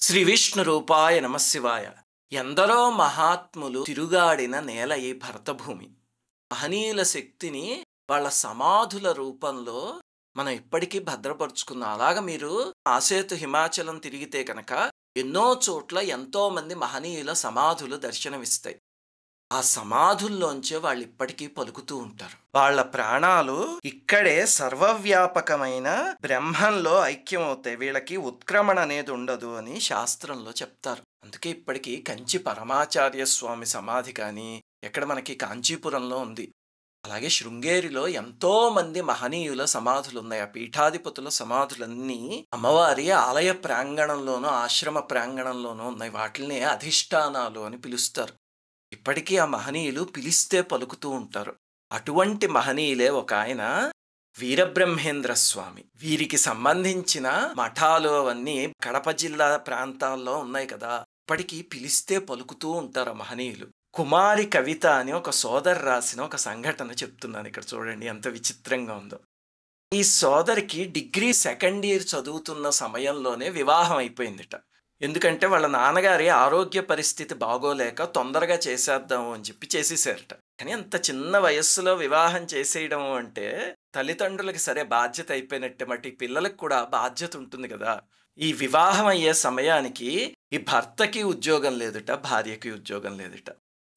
శ్రీ విష్ణు రూపాయ నమశివాయ. ఎందరో మహాత్ములు తిరుగాడిన నేల ఈ భరతభూమి. మహనీయుల శక్తిని వాళ్ళ సమాధుల రూపంలో మనం ఇప్పటికీ భద్రపరుచుకున్నాం. అలాగా మీరు ఆసేతు హిమాచలం తిరిగితే కనుక ఎన్నో చోట్ల ఎంతో మంది మహనీయుల సమాధులు దర్శనమిస్తాయి. ఆ సమాధుల్లోంచే వాళ్ళు ఇప్పటికీ పలుకుతూ ఉంటారు. వాళ్ళ ప్రాణాలు ఇక్కడే సర్వవ్యాపకమైన బ్రహ్మంలో ఐక్యమవుతాయి. వీళ్ళకి ఉత్క్రమణ అనేది ఉండదు అని శాస్త్రంలో చెప్తారు. అందుకే ఇప్పటికీ కంచి పరమాచార్య స్వామి సమాధి కానీ ఎక్కడ మనకి కాంచీపురంలో ఉంది. అలాగే శృంగేరిలో ఎంతో మంది మహనీయుల సమాధులు ఉన్నాయి. ఆ పీఠాధిపతుల సమాధులన్నీ అమ్మవారి ఆలయ ప్రాంగణంలోనూ ఆశ్రమ ప్రాంగణంలోనూ ఉన్నాయి. వాటిని అధిష్టానాలు అని పిలుస్తారు. ఇప్పటికీ ఆ మహనీయులు పిలిస్తే పలుకుతూ ఉంటారు. అటువంటి మహనీయులే ఒక ఆయన వీరబ్రహ్మేంద్ర స్వామి. వీరికి సంబంధించిన మఠాలు అవన్నీ కడప జిల్లా ప్రాంతాల్లో ఉన్నాయి కదా. ఇప్పటికీ పిలిస్తే పలుకుతూ ఉంటారు ఆ మహనీయులు. కుమారి కవిత అని ఒక సోదరు రాసిన ఒక సంఘటన చెప్తున్నాను. ఇక్కడ చూడండి ఎంత విచిత్రంగా ఉందో. ఈ సోదరికి డిగ్రీ సెకండ్ ఇయర్ చదువుతున్న సమయంలోనే వివాహం అయిపోయిందిట. ఎందుకంటే వాళ్ళ నాన్నగారి ఆరోగ్య పరిస్థితి బాగోలేక తొందరగా చేసేద్దాము అని చెప్పి చేసేసారట. కానీ అంత చిన్న వయస్సులో వివాహం చేసేయడం అంటే తల్లిదండ్రులకి సరే బాధ్యత అయిపోయినట్టే, మట్టి పిల్లలకు కూడా బాధ్యత ఉంటుంది కదా. ఈ వివాహం అయ్యే సమయానికి ఈ భర్తకి ఉద్యోగం లేదుట, భార్యకి ఉద్యోగం లేదుట.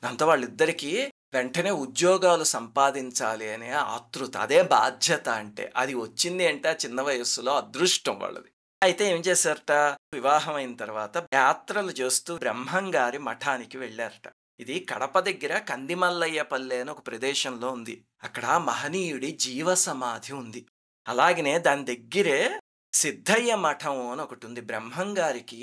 దాంతో వాళ్ళిద్దరికీ వెంటనే ఉద్యోగాలు సంపాదించాలి అనే ఆతృత, అదే బాధ్యత. అంటే అది వచ్చింది అంటే ఆ చిన్న వయస్సులో అదృష్టం వాళ్ళది. అయితే ఏం చేశారట, వివాహం అయిన తర్వాత యాత్రలు చేస్తూ బ్రహ్మంగారి మఠానికి వెళ్ళారట. ఇది కడప దగ్గర కందిమల్లయ్యపల్లె అని ఒక ప్రదేశంలో ఉంది. అక్కడ మహనీయుడి జీవ సమాధి ఉంది. అలాగనే దాని దగ్గరే సిద్ధయ్య మఠం అని ఒకటి ఉంది. బ్రహ్మంగారికి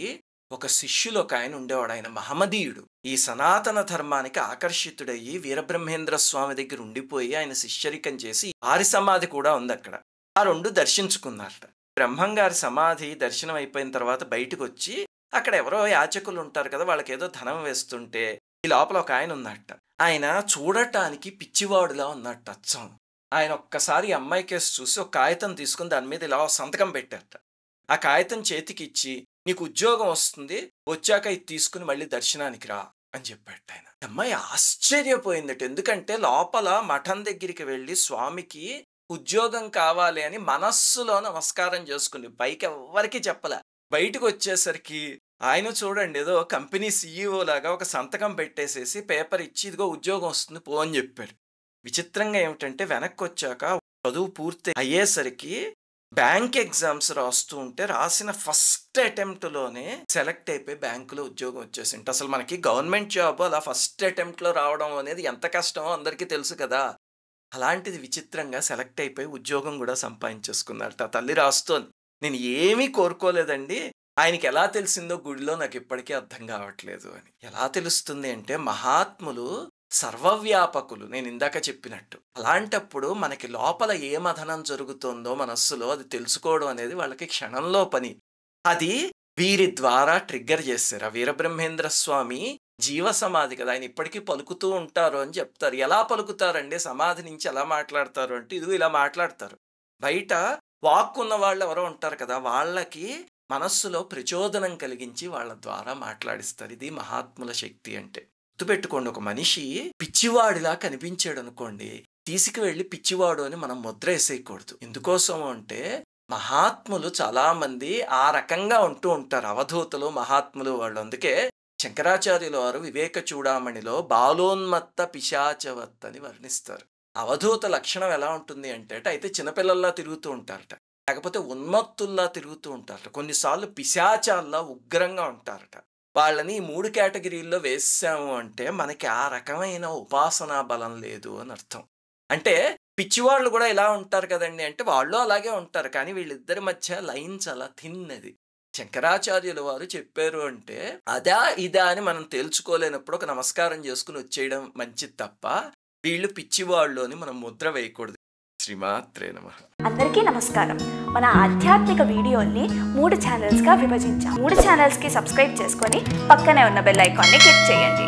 ఒక శిష్యులు ఒక ఆయన ఉండేవాడు. ఆయన మహమ్మదీయుడు. ఈ సనాతన ధర్మానికి ఆకర్షితుడయ్యి వీరబ్రహ్మేంద్ర స్వామి దగ్గర ఉండిపోయి ఆయన శిష్యరికం చేసి ఆరి సమాధి కూడా ఉంది అక్కడ. ఆ రెండు దర్శించుకున్నారట. బ్రహ్మంగారి సమాధి దర్శనం అయిపోయిన తర్వాత బయటకు వచ్చి అక్కడ ఎవరో యాచకులు ఉంటారు కదా, వాళ్ళకి ఏదో ధనం వేస్తుంటే ఈ లోపల ఒక ఆయన ఉన్నట్ట. ఆయన చూడటానికి పిచ్చివాడులా ఉన్నట్ట అచ్చం. ఆయన ఒక్కసారి అమ్మాయి కేసు చూసి ఒక కాగితం తీసుకుని దాని మీద ఇలా సంతకం పెట్టారట. ఆ కాగితం చేతికి ఇచ్చి, నీకు ఉద్యోగం వస్తుంది, వచ్చాక ఇది తీసుకుని మళ్ళీ దర్శనానికి రా అని చెప్పాట ఆయన. అమ్మాయి ఆశ్చర్యపోయిందట. ఎందుకంటే లోపల మఠం దగ్గరికి వెళ్ళి స్వామికి ఉద్యోగం కావాలి అని మనస్సులో నమస్కారం చేసుకుంది. పైకి ఎవ్వరికి చెప్పలే. బయటకు వచ్చేసరికి ఆయన చూడండి ఏదో కంపెనీ CEO లాగా ఒక సంతకం పెట్టేసేసి పేపర్ ఇచ్చి ఇదిగో ఉద్యోగం వస్తుంది పో అని చెప్పాడు. విచిత్రంగా ఏమిటంటే వెనక్కి వచ్చాక చదువు పూర్తి అయ్యేసరికి బ్యాంక్ ఎగ్జామ్స్ రాస్తూ ఉంటే రాసిన ఫస్ట్ అటెంప్ట్లోనే సెలెక్ట్ అయిపోయి బ్యాంకులో ఉద్యోగం వచ్చేసింట. అసలు మనకి గవర్నమెంట్ జాబ్ అలా ఫస్ట్ అటెంప్ట్లో రావడం అనేది ఎంత కష్టమో అందరికీ తెలుసు కదా. అలాంటిది విచిత్రంగా సెలెక్ట్ అయిపోయి ఉద్యోగం కూడా సంపాదించేసుకున్నారట. తల్లి రాస్తోంది, నేను ఏమీ కోరుకోలేదండి, ఆయనకి ఎలా తెలిసిందో గుడిలో నాకు ఇప్పటికీ అర్థం కావట్లేదు అని. ఎలా తెలుస్తుంది అంటే మహాత్ములు సర్వవ్యాపకులు, నేను ఇందాక చెప్పినట్టు. అలాంటప్పుడు మనకి లోపల ఏ మథనం జరుగుతుందో మనస్సులో అది తెలుసుకోవడం అనేది వాళ్ళకి క్షణంలో పని. అది వీరి ద్వారా ట్రిగ్గర్ చేశారు. ఆ వీరబ్రహ్మేంద్ర స్వామి జీవ సమాధి కదా, ఆయన ఇప్పటికీ పలుకుతూ ఉంటారు అని చెప్తారు. ఎలా పలుకుతారండి, సమాధి నుంచి ఎలా మాట్లాడతారు అంటే ఇదిగో ఇలా మాట్లాడతారు. బయట వాక్కున్న వాళ్ళు ఎవరో ఉంటారు కదా, వాళ్ళకి మనస్సులో ప్రచోదనం కలిగించి వాళ్ళ ద్వారా మాట్లాడిస్తారు. ఇది మహాత్ముల శక్తి అంటే. గుర్తుపెట్టుకోండి, ఒక మనిషి పిచ్చివాడిలా కనిపించాడు అనుకోండి, తీసుకువెళ్ళి పిచ్చివాడు అని మనం ముద్ర వేసేయకూడదు. ఎందుకోసం అంటే మహాత్ములు చాలా మంది ఆ రకంగా ఉంటూ ఉంటారు. అవధూతలు మహాత్ములు వాళ్ళు. అందుకే శంకరాచార్యుల వారు వివేక చూడామణిలో బాలోన్మత్త పిశాచవత్ అని వర్ణిస్తారు. అవధూత లక్షణం ఎలా ఉంటుంది అంటే అయితే చిన్నపిల్లల్లా తిరుగుతూ ఉంటారట, లేకపోతే ఉన్మత్తుల్లా తిరుగుతూ ఉంటారట, కొన్నిసార్లు పిశాచాల్లా ఉగ్రంగా ఉంటారట. వాళ్ళని 3 కేటగిరీల్లో వేసాము అంటే మనకి ఆ రకమైన ఉపాసనా బలం లేదు అని అర్థం. అంటే పిచ్చివాళ్ళు కూడా ఇలా ఉంటారు కదండి అంటే వాళ్ళు అలాగే ఉంటారు, కానీ వీళ్ళిద్దరి మధ్య లైన్ చాలా థిన్నది. శంకరాచార్యుల వారు చెప్పారు అంటే అదా ఇదా అని మనం తేల్చుకోలేనప్పుడు ఒక నమస్కారం చేసుకుని వచ్చేయడం మంచిది తప్ప వీళ్ళు పిచ్చివాళ్ళు అని మనం ముద్ర వేయకూడదు. శ్రీమాత్రే నమః. అందరికీ నమస్కారం. మన ఆధ్యాత్మిక వీడియోల్ని 3 ఛానల్స్గా విభజించాం. 3 ఛానల్స్కి సబ్స్క్రైబ్ చేసుకొని పక్కనే ఉన్న బెల్ ఐకాన్ని క్లిక్ చేయండి.